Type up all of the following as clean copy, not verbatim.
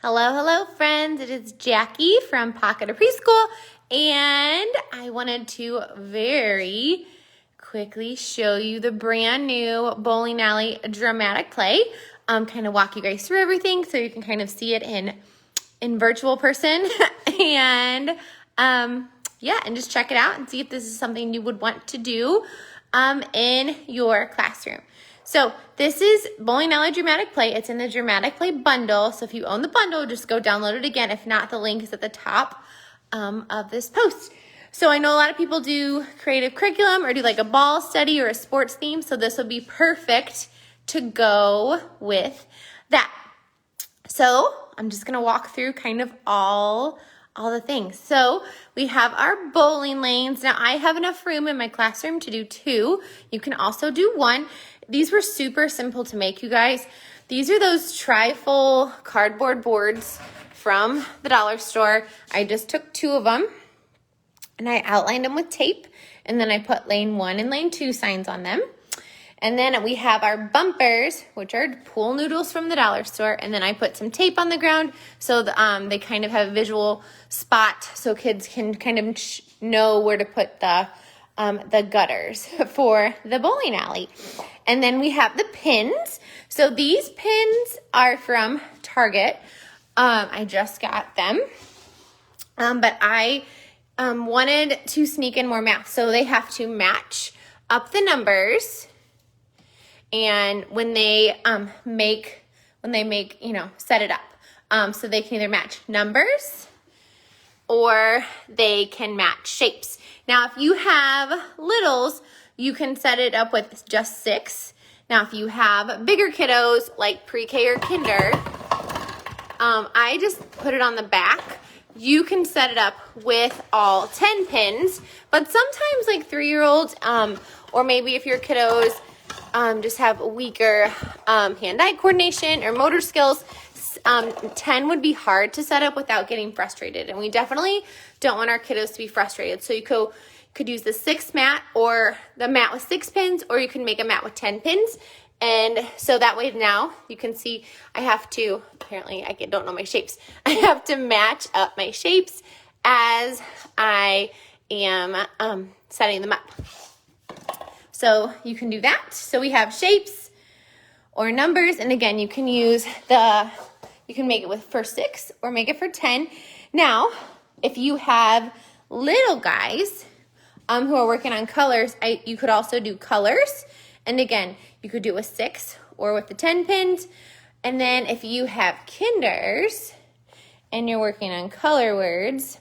Hello, hello, friends. It is Jackie from Pocket of Preschool, and I wanted to very quickly show you the brand new Bowling Alley Dramatic Play. Kind of walk you guys through everything so you can kind of see it in virtual person, and yeah, and just check it out and see if this is something you would want to do in your classroom. So this is Bowling Alley Dramatic Play. It's in the Dramatic Play bundle. So if you own the bundle, just go download it again. If not, the link is at the top of this post. So I know a lot of people do creative curriculum or do like a ball study or a sports theme. So this would be perfect to go with that. So I'm just gonna walk through kind of all the things. So we have our bowling lanes. Now I have enough room in my classroom to do 2. You can also do 1. These were super simple to make, you guys. These are those tri-fold cardboard boards from the dollar store. I just took 2 of them and I outlined them with tape, and then I put lane 1 and lane 2 signs on them. And then we have our bumpers, which are pool noodles from the dollar store. And then I put some tape on the ground so they kind of have a visual spot so kids can kind of know where to put the gutters for the bowling alley. And then we have the pins. So these pins are from Target. I just got them. But I wanted to sneak in more math. So they have to match up the numbers. And when they set it up. So they can either match numbers or they can match shapes. Now, if you have littles, you can set it up with just 6. Now, if you have bigger kiddos like pre-K or kinder, I just put it on the back. You can set it up with all 10 pins, but sometimes like 3-year-olds, or maybe if your kiddos just have weaker hand-eye coordination or motor skills, 10 would be hard to set up without getting frustrated. And we definitely don't want our kiddos to be frustrated. So you could use the 6 mat or the mat with 6 pins, or you can make a mat with 10 pins. And so that way now you can see I have to, apparently I don't know my shapes. I have to match up my shapes as I am setting them up. So you can do that. So we have shapes or numbers. And again, you can make it for 6 or make it for 10. Now, if you have little guys who are working on colors, you could also do colors. And again, you could do a 6 or with the 10 pins. And then if you have kinders and you're working on color words,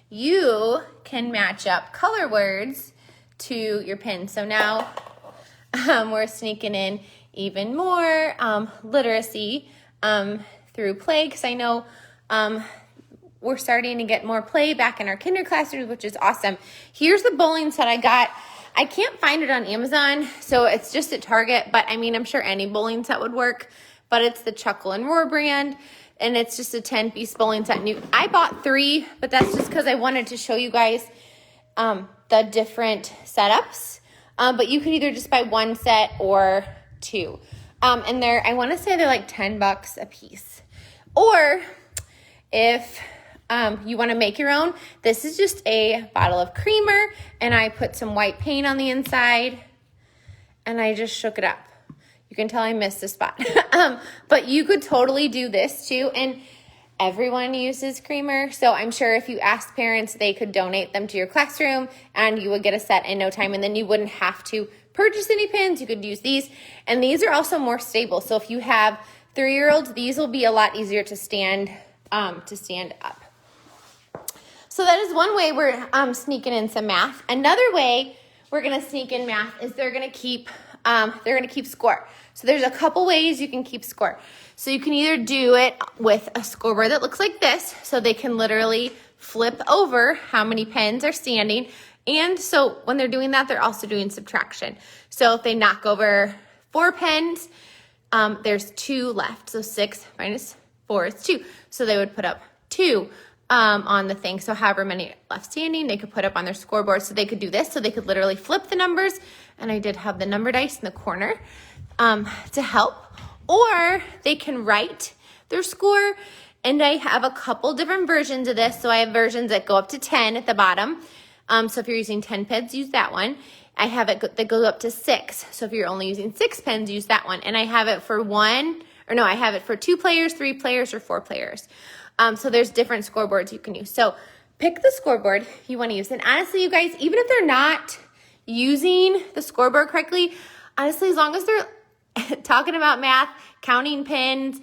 you can match up color words to your pin. So now we're sneaking in even more literacy through play, because I know we're starting to get more play back in our kinder classrooms, which is awesome. Here's the bowling set I got. I can't find it on Amazon, so it's just at Target, but I mean, I'm sure any bowling set would work, but it's the Chuckle and Roar brand, and it's just a 10-piece bowling set. I bought 3, but that's just because I wanted to show you guys the different setups, but you could either just buy 1 set or 2. And I want to say they're like $10 a piece. Or if you want to make your own, this is just a bottle of creamer, and I put some white paint on the inside, and I just shook it up. You can tell I missed a spot. But you could totally do this too, and everyone uses creamer, so I'm sure if you asked parents, they could donate them to your classroom, and you would get a set in no time, and then you wouldn't have to purchase any pins. You could use these, and these are also more stable. So if you have 3-year-olds, these will be a lot easier to stand up. So that is one way we're sneaking in some math. Another way we're gonna sneak in math is they're gonna keep score. So there's a couple ways you can keep score. So you can either do it with a scoreboard that looks like this, so they can literally flip over how many pens are standing. And so when they're doing that, they're also doing subtraction. So if they knock over 4 pens, there's 2 left. So 6 minus 4 is 2. So they would put up 2 on the thing. So however many left standing, they could put up on their scoreboard. So they could do this. So they could literally flip the numbers. And I did have the number dice in the corner to help. Or they can write their score. And I have a couple different versions of this. So I have versions that go up to 10 at the bottom. So if you're using 10 pens, use that one. I have it that goes up to 6. So if you're only using 6 pens, use that one. And I have it for I have it for 2 players, 3 players, or 4 players. So there's different scoreboards you can use. So pick the scoreboard you want to use. And honestly, you guys, even if they're not using the scoreboard correctly, honestly, as long as they're talking about math, counting pins,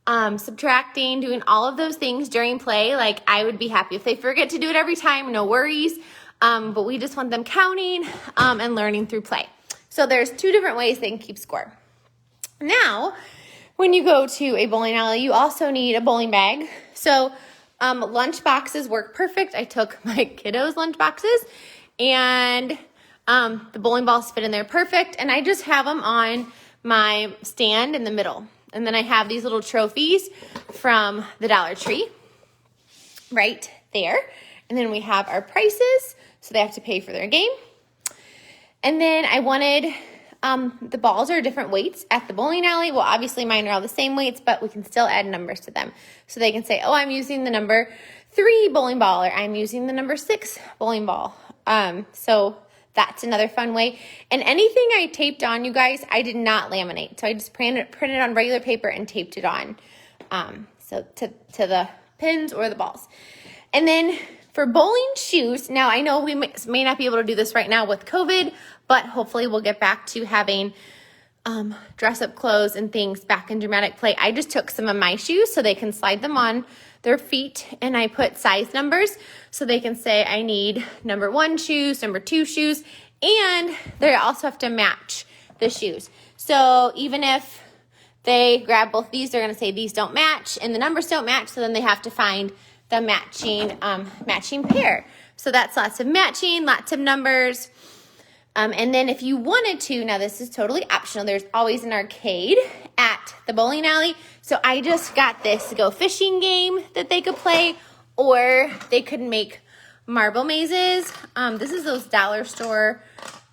subtracting, doing all of those things during play, like I would be happy. If they forget to do it every time, no worries. But we just want them counting and learning through play. So there's 2 different ways they can keep score. Now, when you go to a bowling alley, you also need a bowling bag. So lunch boxes work perfect. I took my kiddos' lunch boxes, and the bowling balls fit in there perfect. And I just have them on my stand in the middle. And then I have these little trophies from the Dollar Tree right there. And then we have our prices, so they have to pay for their game. And then I wanted, the balls are different weights at the bowling alley. Well, obviously mine are all the same weights, but we can still add numbers to them. So they can say, oh, I'm using the number 3 bowling ball, or I'm using the number 6 bowling ball. So that's another fun way. And anything I taped on, you guys, I did not laminate. So I just printed on regular paper and taped it on. So to the pins or the balls. And then for bowling shoes, now I know we may not be able to do this right now with COVID, but hopefully we'll get back to having dress-up clothes and things back in dramatic play. I just took some of my shoes so they can slide them on their feet, and I put size numbers so they can say I need number 1 shoes, number 2 shoes, and they also have to match the shoes. So even if they grab both these, they're going to say these don't match and the numbers don't match, so then they have to find the matching pair. So that's lots of matching, lots of numbers. And then if you wanted to, now this is totally optional, there's always an arcade at the bowling alley. So I just got this go fishing game that they could play, or they could make marble mazes. This is those dollar store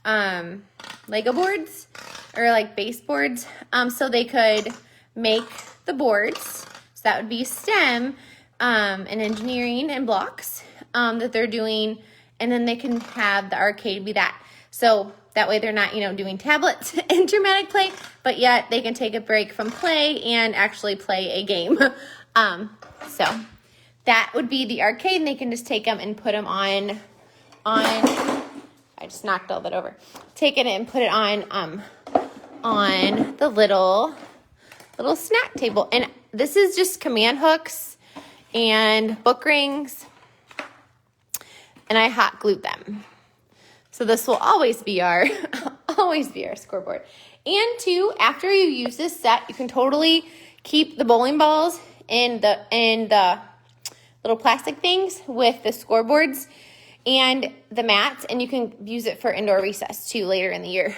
Lego boards, or like baseboards. So they could make the boards. So that would be STEM and engineering and blocks that they're doing. And then they can have the arcade be that. So that way they're not, doing tablets in dramatic play, but yet they can take a break from play and actually play a game. So that would be the arcade, and they can just take them and put them on, I just knocked all that over. Take it and put it on the little snack table. And this is just command hooks and book rings, and I hot glued them. So this will always be our scoreboard. And 2, after you use this set, you can totally keep the bowling balls in the little plastic things with the scoreboards and the mats, and you can use it for indoor recess too later in the year,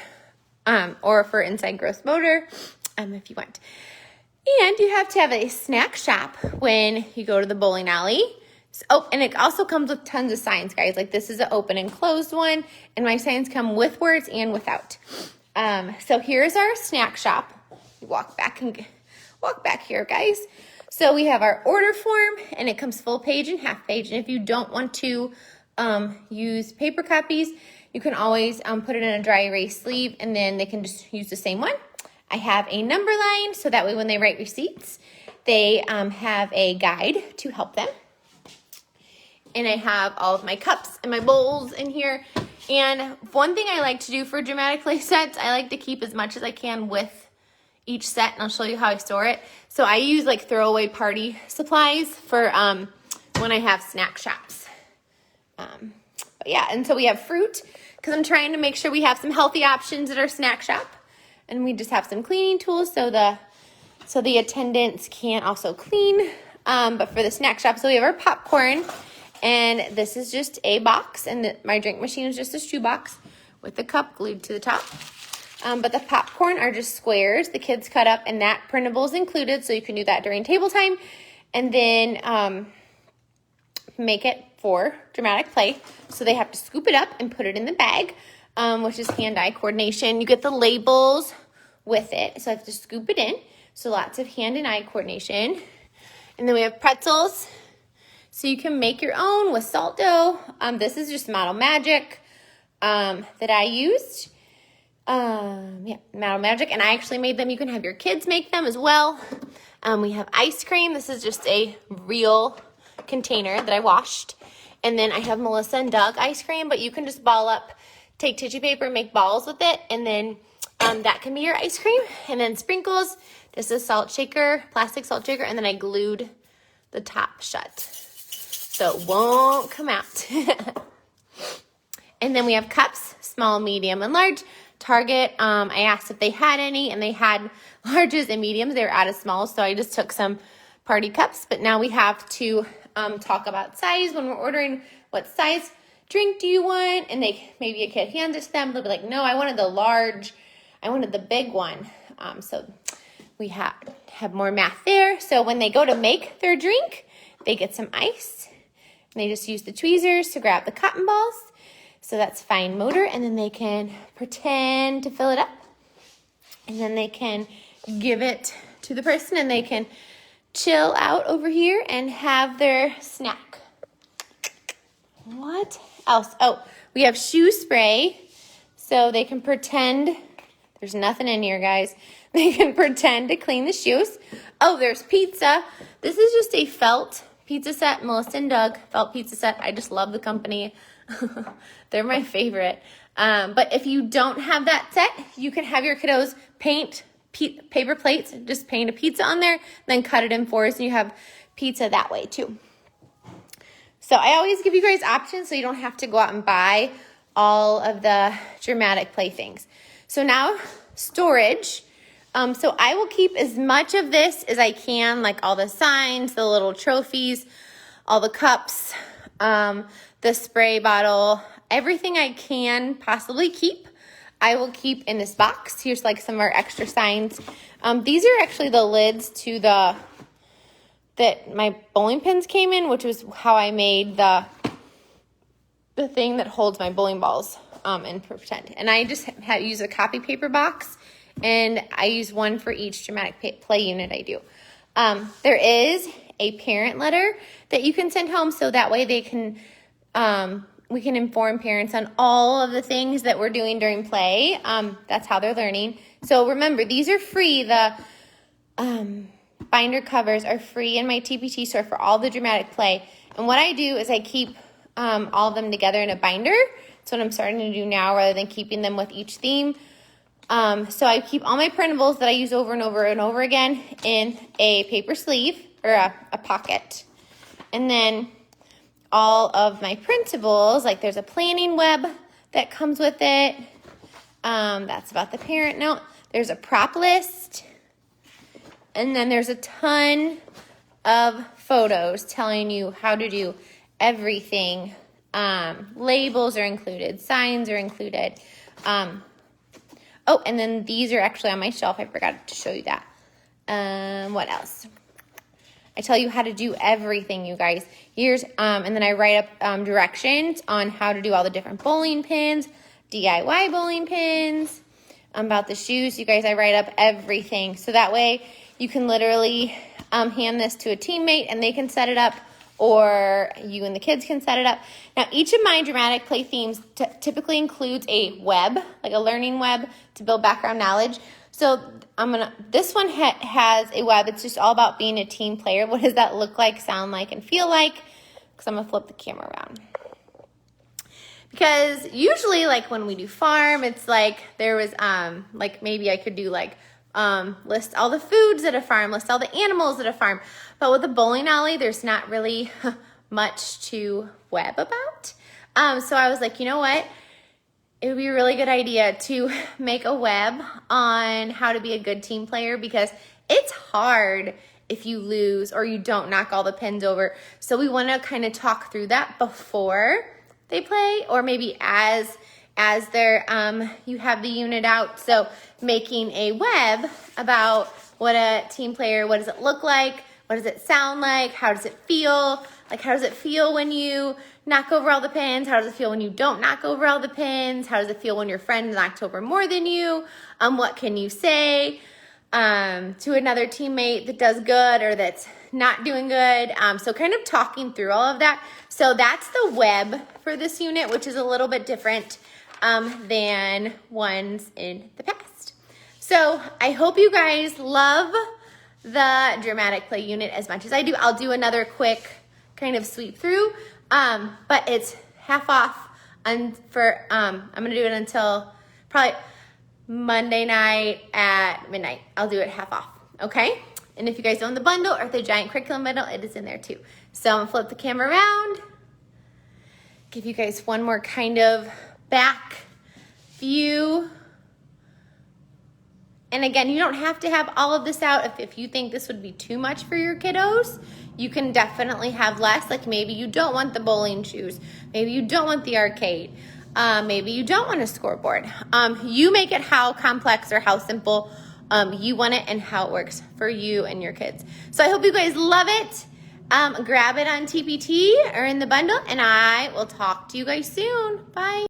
or for inside gross motor, if you want. And you have to have a snack shop when you go to the bowling alley. Oh, and it also comes with tons of signs, guys. Like this is an open and closed one, and my signs come with words and without. So here's our snack shop. Walk back here, guys. So we have our order form, and it comes full page and half page. And if you don't want to use paper copies, you can always put it in a dry erase sleeve, and then they can just use the same one. I have a number line, so that way when they write receipts, they have a guide to help them. And I have all of my cups and my bowls in here. And one thing I like to do for dramatic play sets, I like to keep as much as I can with each set, and I'll show you how I store it. So I use like throwaway party supplies for when I have snack shops. But yeah, and so we have fruit, because I'm trying to make sure we have some healthy options at our snack shop. And we just have some cleaning tools so the attendants can also clean. But for the snack shop, so we have our popcorn. And this is just a box, and my drink machine is just a shoe box with the cup glued to the top. But the popcorn are just squares the kids cut up, and that printable is included, so you can do that during table time. And then make it for dramatic play. So they have to scoop it up and put it in the bag, which is hand-eye coordination. You get the labels with it, so I have to scoop it in. So lots of hand and eye coordination. And then we have pretzels. So you can make your own with salt dough. This is just Model Magic that I used. Yeah, Model Magic. And I actually made them. You can have your kids make them as well. We have ice cream. This is just a real container that I washed. And then I have Melissa and Doug ice cream, but you can just ball up, take tissue paper, make balls with it, and then that can be your ice cream. And then sprinkles, just a salt shaker, plastic salt shaker, and then I glued the top shut so it won't come out. And then we have cups, small, medium, and large. Target, I asked if they had any, and they had larges and mediums. They were out of smalls, so I just took some party cups. But now we have to talk about size when we're ordering. What size drink do you want? And maybe a kid hands it to them. They'll be like, no, I wanted the large. I wanted the big one. So we have more math there. So when they go to make their drink, they get some ice. And they just use the tweezers to grab the cotton balls. So that's fine motor, and then they can pretend to fill it up. And then they can give it to the person, and they can chill out over here and have their snack. What else? Oh, we have shoe spray, so they can pretend. There's nothing in here, guys. They can pretend to clean the shoes. Oh, there's pizza. This is just a felt pizza set, Melissa and Doug felt pizza set. I just love the company. They're my favorite. But if you don't have that set, you can have your kiddos paint paper plates, just paint a pizza on there, then cut it in fours, and you have pizza that way too. So I always give you guys options so you don't have to go out and buy all of the dramatic playthings. So now storage. So I will keep as much of this as I can, like all the signs, the little trophies, all the cups, the spray bottle, everything I can possibly keep, I will keep in this box. Here's like some of our extra signs. These are actually the lids to that my bowling pins came in, which was how I made the thing that holds my bowling balls and pretend. And I just use a copy paper box, and I use one for each dramatic play unit I do. There is a parent letter that you can send home, so that way they can we can inform parents on all of the things that we're doing during play. That's how they're learning. So remember, these are free. The binder covers are free in my TPT store for all the dramatic play. And what I do is I keep all of them together in a binder. That's what I'm starting to do now rather than keeping them with each theme. So I keep all my printables that I use over and over and over again in a paper sleeve or a pocket. And then all of my printables, like there's a planning web that comes with it. That's about the parent note. There's a prop list. And then there's a ton of photos telling you how to do everything. Labels are included. Signs are included. Oh, and then these are actually on my shelf. I forgot to show you that. What else? I tell you how to do everything, you guys. Here's, and then I write up directions on how to do all the different bowling pins, DIY bowling pins, about the shoes. You guys, I write up everything. So that way you can literally hand this to a teammate and they can set it up, or you and the kids can set it up. Now, each of my dramatic play themes typically includes a web, like a learning web to build background knowledge. So this one has a web. It's just all about being a team player. What does that look like, sound like, and feel like? Because I'm going to flip the camera around. Because usually, like when we do farm, it's like there was, like maybe I could do like, list all the foods at a farm, list all the animals at a farm. But with the bowling alley, there's not really much to web about. So I was like, you know what? It would be a really good idea to make a web on how to be a good team player, because it's hard if you lose or you don't knock all the pins over. So we want to kind of talk through that before they play, or maybe as they're you have the unit out. So making a web about what a team player, what does it look like? What does it sound like? How does it feel? Like, how does it feel when you knock over all the pins? How does it feel when you don't knock over all the pins? How does it feel when your friend knocked over more than you? What can you say? to another teammate that does good or that's not doing good. So kind of talking through all of that. So that's the web for this unit, which is a little bit different than ones in the past. So I hope you guys love the dramatic play unit as much as I do. I'll do another quick kind of sweep through, but it's half off I'm gonna do it until probably Monday night at midnight. I'll do it half off, okay? And if you guys own the bundle or the giant curriculum bundle, it is in there too. So I'm gonna flip the camera around, give you guys one more kind of back view. And again, you don't have to have all of this out. If you think this would be too much for your kiddos, you can definitely have less. Like maybe you don't want the bowling shoes. Maybe you don't want the arcade. Maybe you don't want a scoreboard. You make it how complex or how simple you want it and how it works for you and your kids. So I hope you guys love it. Grab it on TPT or in the bundle, and I will talk to you guys soon. Bye.